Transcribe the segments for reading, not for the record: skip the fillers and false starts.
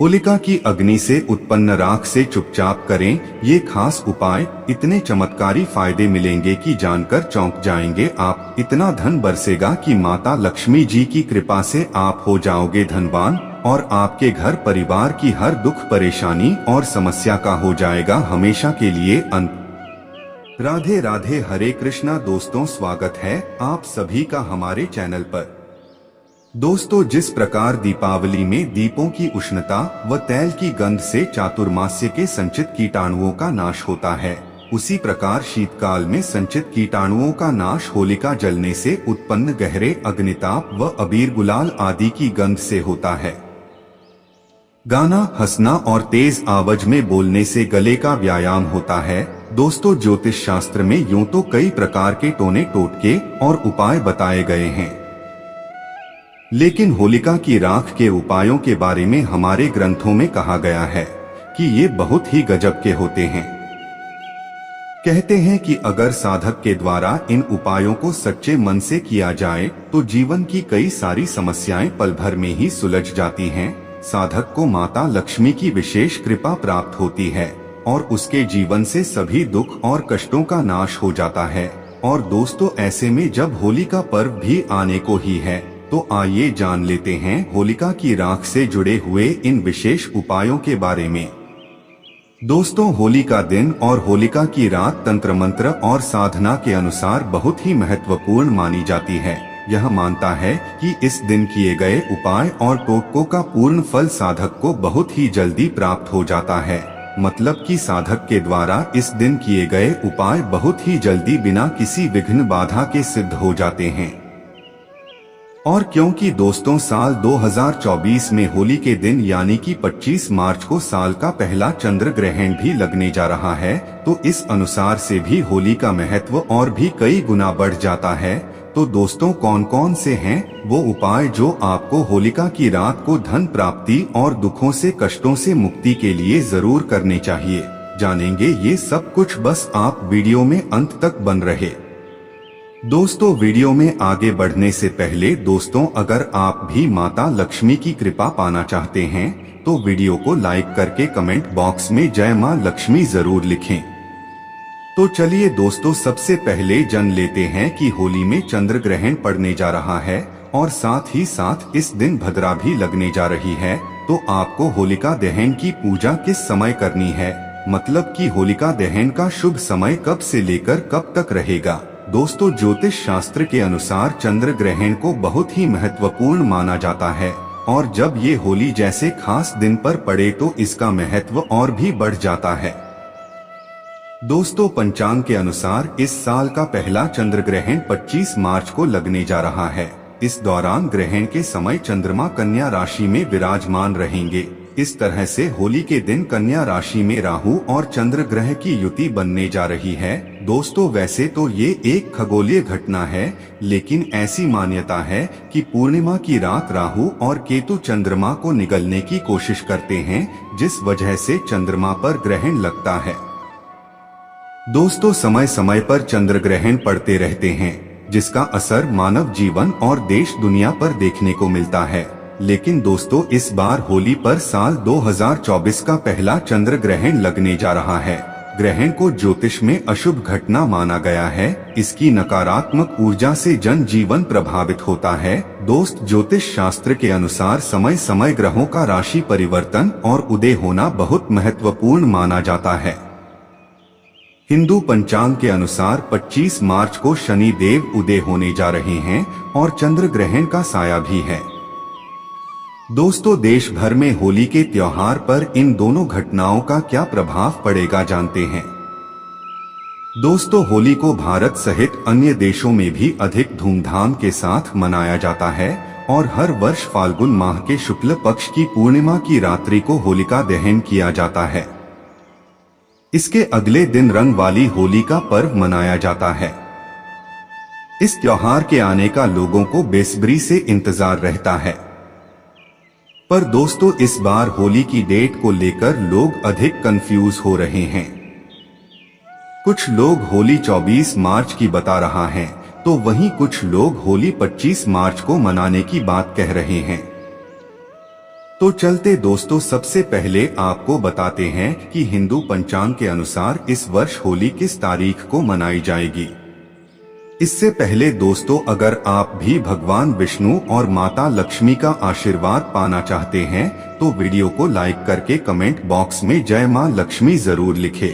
होलिका की अग्नि से उत्पन्न राख से चुपचाप करें ये खास उपाय। इतने चमत्कारी फायदे मिलेंगे कि जानकर चौंक जाएंगे आप। इतना धन बरसेगा कि माता लक्ष्मी जी की कृपा से आप हो जाओगे धनवान और आपके घर परिवार की हर दुख परेशानी और समस्या का हो जाएगा हमेशा के लिए अंत। राधे राधे, हरे कृष्णा। दोस्तों, स्वागत है आप सभी का हमारे चैनल पर। दोस्तों, जिस प्रकार दीपावली में दीपों की उष्णता व तैल की गंध से चातुर्मास्य के संचित कीटाणुओं का नाश होता है, उसी प्रकार शीतकाल में संचित कीटाणुओं का नाश होलिका जलने से उत्पन्न गहरे अग्निताप व अबीर गुलाल आदि की गंध से होता है। गाना, हंसना और तेज आवाज में बोलने से गले का व्यायाम होता है। दोस्तों, ज्योतिष शास्त्र में यूं तो कई प्रकार के टोने टोटके और उपाय बताए गए हैं, लेकिन होलिका की राख के उपायों के बारे में हमारे ग्रंथों में कहा गया है कि ये बहुत ही गजब के होते हैं। कहते हैं कि अगर साधक के द्वारा इन उपायों को सच्चे मन से किया जाए तो जीवन की कई सारी समस्याएं पल भर में ही सुलझ जाती हैं। साधक को माता लक्ष्मी की विशेष कृपा प्राप्त होती है और उसके जीवन से सभी दुख और कष्टों का नाश हो जाता है। और दोस्तों, ऐसे में जब होली का पर्व भी आने को ही है, तो आइए जान लेते हैं होलिका की राख से जुड़े हुए इन विशेष उपायों के बारे में। दोस्तों, होली का दिन और होलिका की रात तंत्र मंत्र और साधना के अनुसार बहुत ही महत्वपूर्ण मानी जाती है। यह मानता है कि इस दिन किए गए उपाय और टोटकों का पूर्ण फल साधक को बहुत ही जल्दी प्राप्त हो जाता है। मतलब कि साधक के द्वारा इस दिन किए गए उपाय बहुत ही जल्दी बिना किसी विघ्न बाधा के सिद्ध हो जाते हैं। और क्योंकि दोस्तों, साल 2024 में होली के दिन यानी कि 25 मार्च को साल का पहला चंद्र ग्रहण भी लगने जा रहा है, तो इस अनुसार से भी होली का महत्व और भी कई गुना बढ़ जाता है। तो दोस्तों, कौन कौन से हैं वो उपाय जो आपको होलिका की रात को धन प्राप्ति और दुखों से कष्टों से मुक्ति के लिए जरूर करने चाहिए, जानेंगे ये सब कुछ। बस आप वीडियो में अंत तक बन रहे। दोस्तों, वीडियो में आगे बढ़ने से पहले दोस्तों, अगर आप भी माता लक्ष्मी की कृपा पाना चाहते हैं तो वीडियो को लाइक करके कमेंट बॉक्स में जय मां लक्ष्मी जरूर लिखें। तो चलिए दोस्तों, सबसे पहले जान लेते हैं कि होली में चंद्र ग्रहण पड़ने जा रहा है और साथ ही साथ इस दिन भद्रा भी लगने जा रही है। तो आपको होलिका दहन की पूजा किस समय करनी है, मतलब कि होलिका दहन का शुभ समय कब से लेकर कब तक रहेगा। दोस्तों, ज्योतिष शास्त्र के अनुसार चंद्र ग्रहण को बहुत ही महत्वपूर्ण माना जाता है और जब ये होली जैसे खास दिन पर पड़े तो इसका महत्व और भी बढ़ जाता है। दोस्तों, पंचांग के अनुसार इस साल का पहला चंद्र ग्रहण 25 मार्च को लगने जा रहा है। इस दौरान ग्रहण के समय चंद्रमा कन्या राशि में विराजमान रहेंगे। इस तरह से होली के दिन कन्या राशि में राहु और चंद्र ग्रह की युति बनने जा रही है। दोस्तों, वैसे तो ये एक खगोलीय घटना है, लेकिन ऐसी मान्यता है कि पूर्णिमा की रात राहु और केतु चंद्रमा को निगलने की कोशिश करते हैं, जिस वजह से चंद्रमा पर ग्रहण लगता है। दोस्तों, समय समय पर चंद्र ग्रहण पड़ते रहते हैं, जिसका असर मानव जीवन और देश दुनिया पर देखने को मिलता है। लेकिन दोस्तों, इस बार होली पर साल 2024 का पहला चंद्र ग्रहण लगने जा रहा है। ग्रहण को ज्योतिष में अशुभ घटना माना गया है। इसकी नकारात्मक ऊर्जा से जन जीवन प्रभावित होता है। दोस्त, ज्योतिष शास्त्र के अनुसार समय समय ग्रहों का राशि परिवर्तन और उदय होना बहुत महत्वपूर्ण माना जाता है। हिंदू पंचांग के अनुसार 25 मार्च को शनि देव उदय होने जा रहे हैं और चंद्र ग्रहण का साया भी है। दोस्तों, देश भर में होली के त्योहार पर इन दोनों घटनाओं का क्या प्रभाव पड़ेगा जानते हैं। दोस्तों, होली को भारत सहित अन्य देशों में भी अधिक धूमधाम के साथ मनाया जाता है और हर वर्ष फाल्गुन माह के शुक्ल पक्ष की पूर्णिमा की रात्रि को होलिका दहन किया जाता है। इसके अगले दिन रंग वाली होली का पर्व मनाया जाता है। इस त्योहार के आने का लोगों को बेसब्री से इंतजार रहता है। पर दोस्तों, इस बार होली की डेट को लेकर लोग अधिक कंफ्यूज हो रहे हैं। कुछ लोग होली 24 मार्च की बता रहा है, तो वहीं कुछ लोग होली 25 मार्च को मनाने की बात कह रहे हैं। तो चलते दोस्तों, सबसे पहले आपको बताते हैं कि हिंदू पंचांग के अनुसार इस वर्ष होली किस तारीख को मनाई जाएगी। इससे पहले दोस्तों, अगर आप भी भगवान विष्णु और माता लक्ष्मी का आशीर्वाद पाना चाहते हैं तो वीडियो को लाइक करके कमेंट बॉक्स में जय मां लक्ष्मी जरूर लिखें।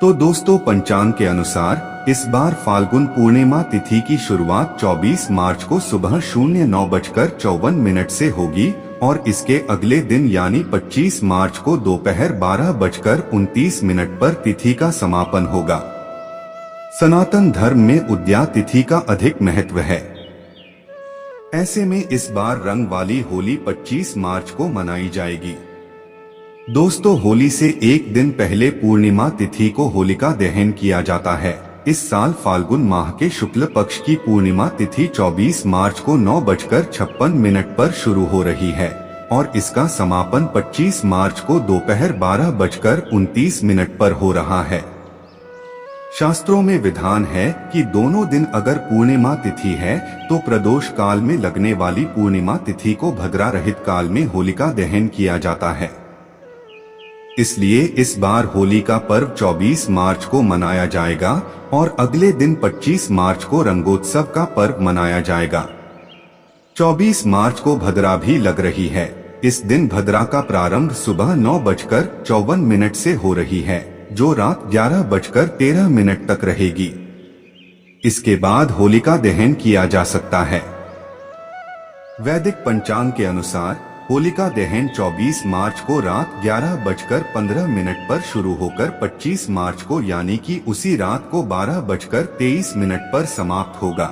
तो दोस्तों, पंचांग के अनुसार इस बार फाल्गुन पूर्णिमा तिथि की शुरुआत 24 मार्च को सुबह 09:54 से होगी और इसके अगले दिन यानी 25 मार्च को दोपहर 12:29 पर तिथि का समापन होगा। सनातन धर्म में उद्या तिथि का अधिक महत्व है। ऐसे में इस बार रंग वाली होली 25 मार्च को मनाई जाएगी। दोस्तों, होली से एक दिन पहले पूर्णिमा तिथि को होलिका दहन किया जाता है। इस साल फाल्गुन माह के शुक्ल पक्ष की पूर्णिमा तिथि 24 मार्च को 9:56 पर शुरू हो रही है और इसका समापन 25 मार्च को दोपहर 12:29 पर हो रहा है। शास्त्रों में विधान है कि दोनों दिन अगर पूर्णिमा तिथि है तो प्रदोष काल में लगने वाली पूर्णिमा तिथि को भद्रा रहित काल में होलिका दहन किया जाता है। इसलिए इस बार होली का पर्व 24 मार्च को मनाया जाएगा और अगले दिन 25 मार्च को रंगोत्सव का पर्व मनाया जाएगा। 24 मार्च को भद्रा भी लग रही है। इस दिन भद्रा का प्रारंभ सुबह 9:54 से हो रही है, जो रात 11:13 तक रहेगी। इसके बाद होलिका दहन किया जा सकता है। वैदिक पंचांग के अनुसार होलिका दहन 24 मार्च को रात 11:15 पर शुरू होकर 25 मार्च को यानी कि उसी रात को 12:23 पर समाप्त होगा।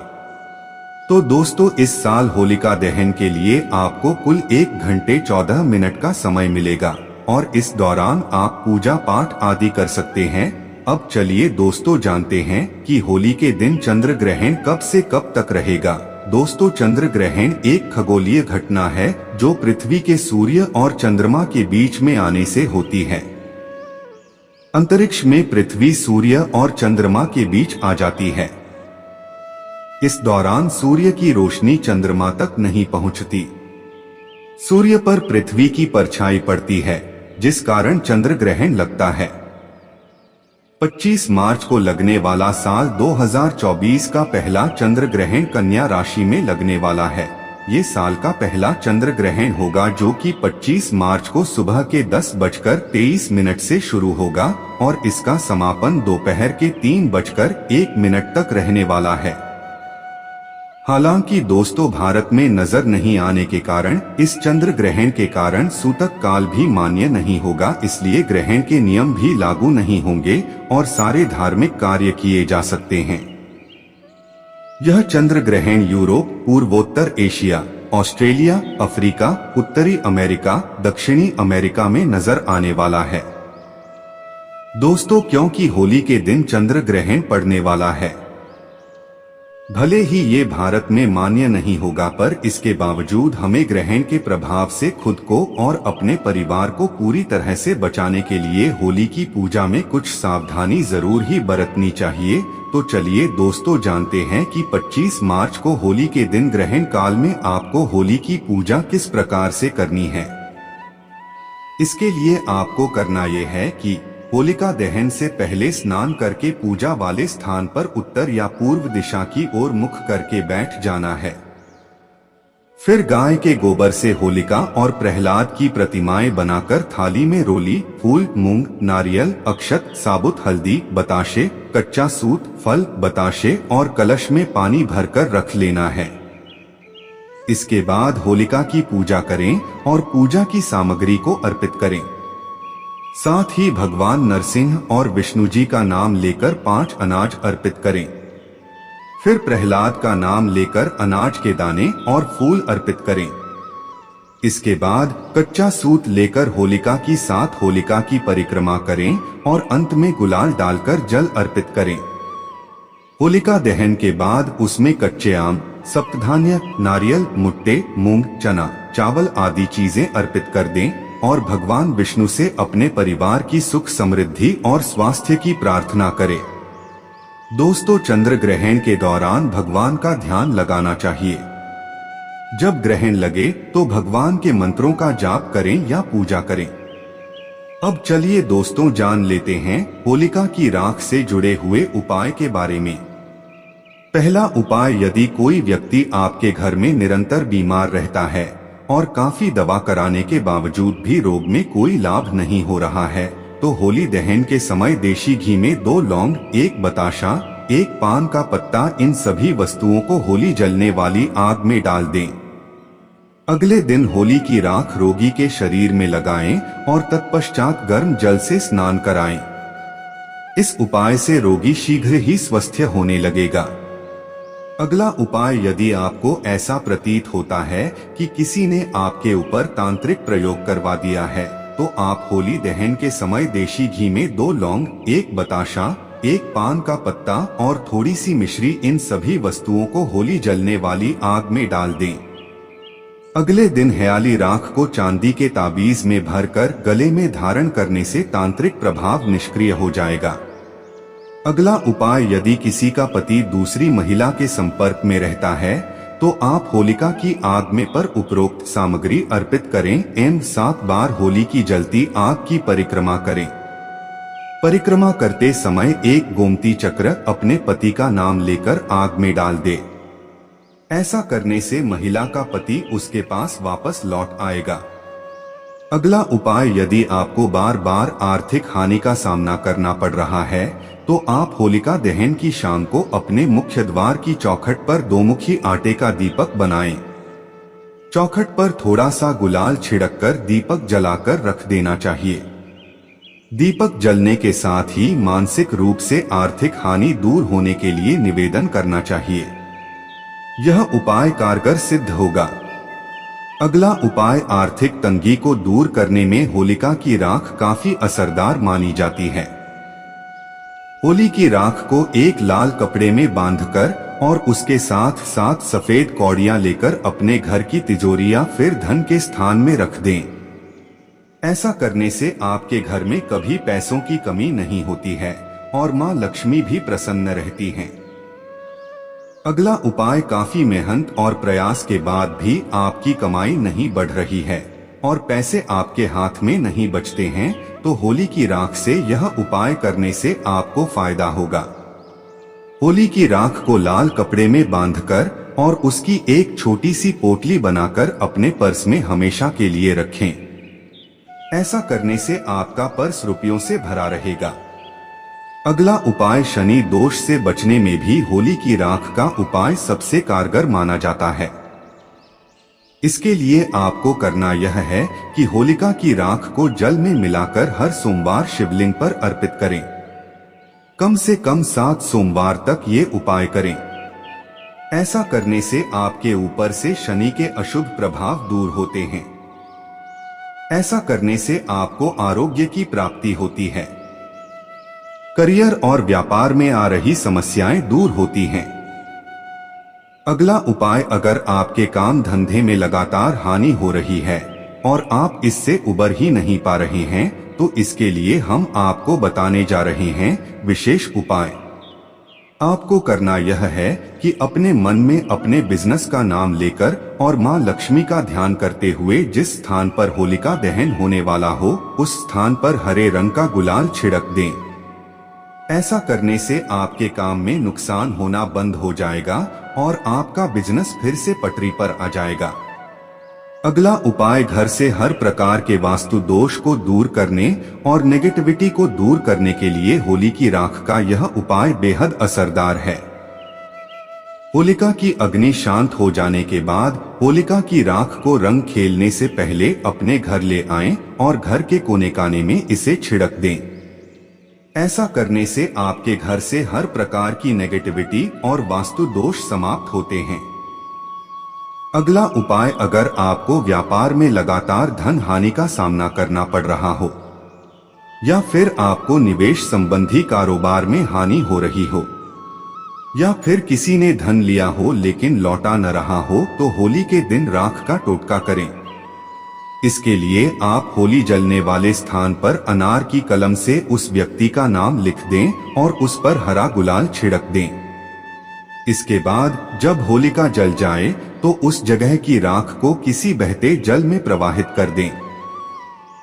तो दोस्तों, इस साल होलिका दहन के लिए आपको कुल 1 घंटे 14 मिनट का समय मिलेगा और इस दौरान आप पूजा पाठ आदि कर सकते हैं। अब चलिए दोस्तों, जानते हैं कि होली के दिन चंद्र ग्रहण कब से कब तक रहेगा। दोस्तों, चंद्र ग्रहण एक खगोलीय घटना है जो पृथ्वी के सूर्य और चंद्रमा के बीच में आने से होती है। अंतरिक्ष में पृथ्वी सूर्य और चंद्रमा के बीच आ जाती है। इस दौरान सूर्य की रोशनी चंद्रमा तक नहीं पहुंचती। सूर्य पर पृथ्वी की परछाई पड़ती है, जिस कारण चंद्र ग्रहण लगता है। 25 मार्च को लगने वाला साल 2024 का पहला चंद्र ग्रहण कन्या राशि में लगने वाला है। ये साल का पहला चंद्र ग्रहण होगा जो कि 25 मार्च को सुबह के 10:23 से शुरू होगा और इसका समापन दोपहर के 3:01 तक रहने वाला है। हालांकि दोस्तों, भारत में नजर नहीं आने के कारण इस चंद्र ग्रहण के कारण सूतक काल भी मान्य नहीं होगा, इसलिए ग्रहण के नियम भी लागू नहीं होंगे और सारे धार्मिक कार्य किए जा सकते हैं। यह चंद्र ग्रहण यूरोप, पूर्वोत्तर एशिया, ऑस्ट्रेलिया, अफ्रीका, उत्तरी अमेरिका, दक्षिणी अमेरिका में नजर आने वाला है। दोस्तों, क्योंकि होली के दिन चंद्र ग्रहण पड़ने वाला है, भले ही ये भारत में मान्य नहीं होगा, पर इसके बावजूद हमें ग्रहण के प्रभाव से खुद को और अपने परिवार को पूरी तरह से बचाने के लिए होली की पूजा में कुछ सावधानी जरूर ही बरतनी चाहिए। तो चलिए दोस्तों, जानते हैं कि 25 मार्च को होली के दिन ग्रहण काल में आपको होली की पूजा किस प्रकार से करनी है। इसके लिए आपको करना ये है कि होलिका दहन से पहले स्नान करके पूजा वाले स्थान पर उत्तर या पूर्व दिशा की ओर मुख करके बैठ जाना है। फिर गाय के गोबर से होलिका और प्रहलाद की प्रतिमाएं बनाकर थाली में रोली, फूल, मूंग, नारियल, अक्षत, साबुत हल्दी, बताशे, कच्चा सूत, फल, बताशे और कलश में पानी भरकर रख लेना है। इसके बाद होलिका की पूजा करें और पूजा की सामग्री को अर्पित करें। साथ ही भगवान नरसिंह और विष्णु जी का नाम लेकर 5 अनाज अर्पित करें। फिर प्रहलाद का नाम लेकर अनाज के दाने और फूल अर्पित करें। इसके बाद कच्चा सूत लेकर होलिका की 7 होलिका की परिक्रमा करें और अंत में गुलाल डालकर जल अर्पित करें। होलिका दहन के बाद उसमें कच्चे आम, सप्तधान्य, नारियल, मुट्टे, मूंग, चना, चावल आदि चीजें अर्पित कर दें और भगवान विष्णु से अपने परिवार की सुख समृद्धि और स्वास्थ्य की प्रार्थना करें। दोस्तों, चंद्र ग्रहण के दौरान भगवान का ध्यान लगाना चाहिए। जब ग्रहण लगे तो भगवान के मंत्रों का जाप करें या पूजा करें। अब चलिए दोस्तों जान लेते हैं होलिका की राख से जुड़े हुए उपाय के बारे में। पहला उपाय, यदि कोई व्यक्ति आपके घर में निरंतर बीमार रहता है और काफी दवा कराने के बावजूद भी रोग में कोई लाभ नहीं हो रहा है, तो होली दहन के समय देशी घी में 2 लौंग, 1 बताशा, 1 पान का पत्ता, इन सभी वस्तुओं को होली जलने वाली आग में डाल दें। अगले दिन होली की राख रोगी के शरीर में लगाएं और तत्पश्चात गर्म जल से स्नान कराएं। इस उपाय से रोगी शीघ्र ही स्वस्थ होने लगेगा। अगला उपाय, यदि आपको ऐसा प्रतीत होता है कि किसी ने आपके ऊपर तांत्रिक प्रयोग करवा दिया है, तो आप होली दहन के समय देशी घी में 2 लौंग, 1 बताशा, 1 पान का पत्ता और थोड़ी सी मिश्री, इन सभी वस्तुओं को होली जलने वाली आग में डाल दें। अगले दिन हयाली राख को चांदी के ताबीज में भरकर गले में धारण करने से तांत्रिक प्रभाव निष्क्रिय हो जाएगा। अगला उपाय, यदि किसी का पति दूसरी महिला के संपर्क में रहता है, तो आप होलिका की आग में पर उपरोक्त सामग्री अर्पित करें एवं 7 बार होली की जलती आग की परिक्रमा करें। परिक्रमा करते समय 1 गोमती चक्र अपने पति का नाम लेकर आग में डाल दे। ऐसा करने से महिला का पति उसके पास वापस लौट आएगा। अगला उपाय, यदि आपको बार बार आर्थिक हानि का सामना करना पड़ रहा है, तो आप होलिका दहन की शाम को अपने मुख्य द्वार की चौखट पर 2 मुखी आटे का दीपक बनाएं। चौखट पर थोड़ा सा गुलाल छिड़ककर दीपक जलाकर रख देना चाहिए। दीपक जलने के साथ ही मानसिक रूप से आर्थिक हानि दूर होने के लिए निवेदन करना चाहिए। यह उपाय कारगर सिद्ध होगा। अगला उपाय, आर्थिक तंगी को दूर करने में होलिका की राख काफी असरदार मानी जाती है। होली की राख को एक लाल कपड़े में बांधकर और उसके साथ 7 सफेद कौड़ियां लेकर अपने घर की तिजोरी या फिर धन के स्थान में रख दें। ऐसा करने से आपके घर में कभी पैसों की कमी नहीं होती है और मां लक्ष्मी भी प्रसन्न रहती हैं। अगला उपाय, काफी मेहनत और प्रयास के बाद भी आपकी कमाई नहीं बढ़ रही है और पैसे आपके हाथ में नहीं बचते हैं, तो होली की राख से यह उपाय करने से आपको फायदा होगा। होली की राख को लाल कपड़े में बांधकर और उसकी एक छोटी सी पोटली बनाकर अपने पर्स में हमेशा के लिए रखें। ऐसा करने से आपका पर्स रुपयों से भरा रहेगा। अगला उपाय, शनि दोष से बचने में भी होली की राख का उपाय सबसे कारगर माना जाता है। इसके लिए आपको करना यह है कि होलिका की राख को जल में मिलाकर हर सोमवार शिवलिंग पर अर्पित करें। कम से कम 7 सोमवार तक ये उपाय करें। ऐसा करने से आपके ऊपर से शनि के अशुभ प्रभाव दूर होते हैं। ऐसा करने से आपको आरोग्य की प्राप्ति होती है। करियर और व्यापार में आ रही समस्याएं दूर होती हैं। अगला उपाय, अगर आपके काम धंधे में लगातार हानि हो रही है और आप इससे उबर ही नहीं पा रहे हैं, तो इसके लिए हम आपको बताने जा रहे हैं विशेष उपाय। आपको करना यह है कि अपने मन में अपने बिजनेस का नाम लेकर और मां लक्ष्मी का ध्यान करते हुए जिस स्थान पर होलिका दहन होने वाला हो, उस स्थान पर हरे रंग का गुलाल छिड़क दें। ऐसा करने से आपके काम में नुकसान होना बंद हो जाएगा और आपका बिजनेस फिर से पटरी पर आ जाएगा। अगला उपाय, घर से हर प्रकार के वास्तु दोष को दूर करने और नेगेटिविटी को दूर करने के लिए होली की राख का यह उपाय बेहद असरदार है। होलिका की अग्नि शांत हो जाने के बाद होलिका की राख को रंग खेलने से पहले अपने घर ले आएं और घर के कोने काने में इसे छिड़क दें। ऐसा करने से आपके घर से हर प्रकार की नेगेटिविटी और वास्तु दोष समाप्त होते हैं। अगला उपाय, अगर आपको व्यापार में लगातार धन हानि का सामना करना पड़ रहा हो या फिर आपको निवेश संबंधी कारोबार में हानि हो रही हो या फिर किसी ने धन लिया हो लेकिन लौटा न रहा हो, तो होली के दिन राख का टोटका करें। इसके लिए आप होली जलने वाले स्थान पर अनार की कलम से उस व्यक्ति का नाम लिख दें और उस पर हरा गुलाल छिड़क दें। इसके बाद जब होलिका जल जाए तो उस जगह की राख को किसी बहते जल में प्रवाहित कर दें।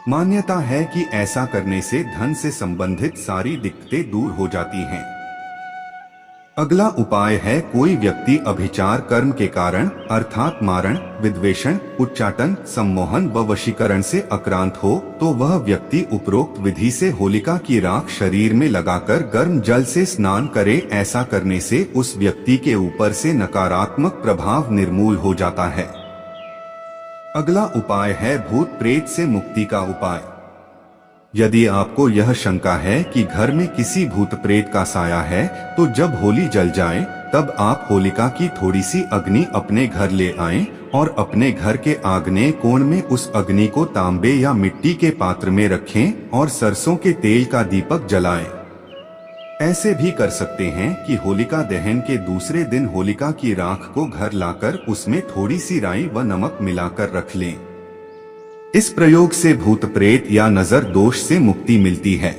मान्यता है कि ऐसा करने से धन से संबंधित सारी दिक्कतें दूर हो जाती हैं। अगला उपाय है, कोई व्यक्ति अभिचार कर्म के कारण अर्थात मारण, विद्वेषण, उच्चाटन, सम्मोहन व वशीकरण से आक्रांत हो तो वह व्यक्ति उपरोक्त विधि से होलिका की राख शरीर में लगाकर गर्म जल से स्नान करे। ऐसा करने से उस व्यक्ति के ऊपर से नकारात्मक प्रभाव निर्मूल हो जाता है। अगला उपाय है भूत प्रेत से मुक्ति का उपाय। यदि आपको यह शंका है कि घर में किसी भूत प्रेत का साया है तो जब होली जल जाए तब आप होलिका की थोड़ी सी अग्नि अपने घर ले आएं और अपने घर के आग्नेय कोण में उस अग्नि को तांबे या मिट्टी के पात्र में रखें और सरसों के तेल का दीपक जलाएं। ऐसे भी कर सकते हैं कि होलिका दहन के दूसरे दिन होलिका की राख को घर लाकर उसमें थोड़ी सी राई व नमक मिलाकर रख लें। इस प्रयोग से भूत प्रेत या नजर दोष से मुक्ति मिलती है।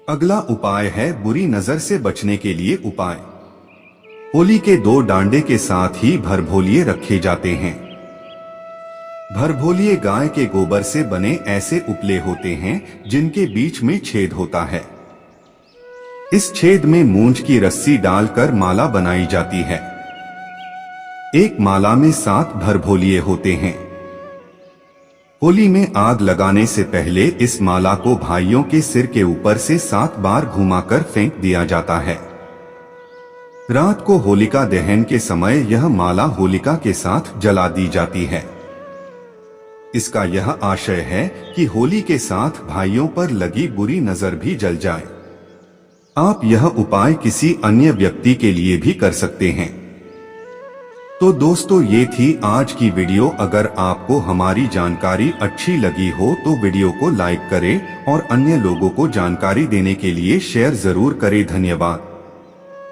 अगला उपाय है बुरी नजर से बचने के लिए उपाय। होली के 2 डांडे के साथ ही भरभोलिये रखे जाते हैं। भरभोलिये गाय के गोबर से बने ऐसे उपले होते हैं जिनके बीच में छेद होता है। इस छेद में मूंज की रस्सी डालकर माला बनाई जाती है। एक माला में 7 भरभोलिये होते हैं। होली में आग लगाने से पहले इस माला को भाइयों के सिर के ऊपर से 7 बार घुमाकर फेंक दिया जाता है। रात को होलिका दहन के समय यह माला होलिका के साथ जला दी जाती है। इसका यह आशय है कि होली के साथ भाइयों पर लगी बुरी नजर भी जल जाए। आप यह उपाय किसी अन्य व्यक्ति के लिए भी कर सकते हैं। तो दोस्तों, ये थी आज की वीडियो। अगर आपको हमारी जानकारी अच्छी लगी हो तो वीडियो को लाइक करें और अन्य लोगों को जानकारी देने के लिए शेयर जरूर करें। धन्यवाद।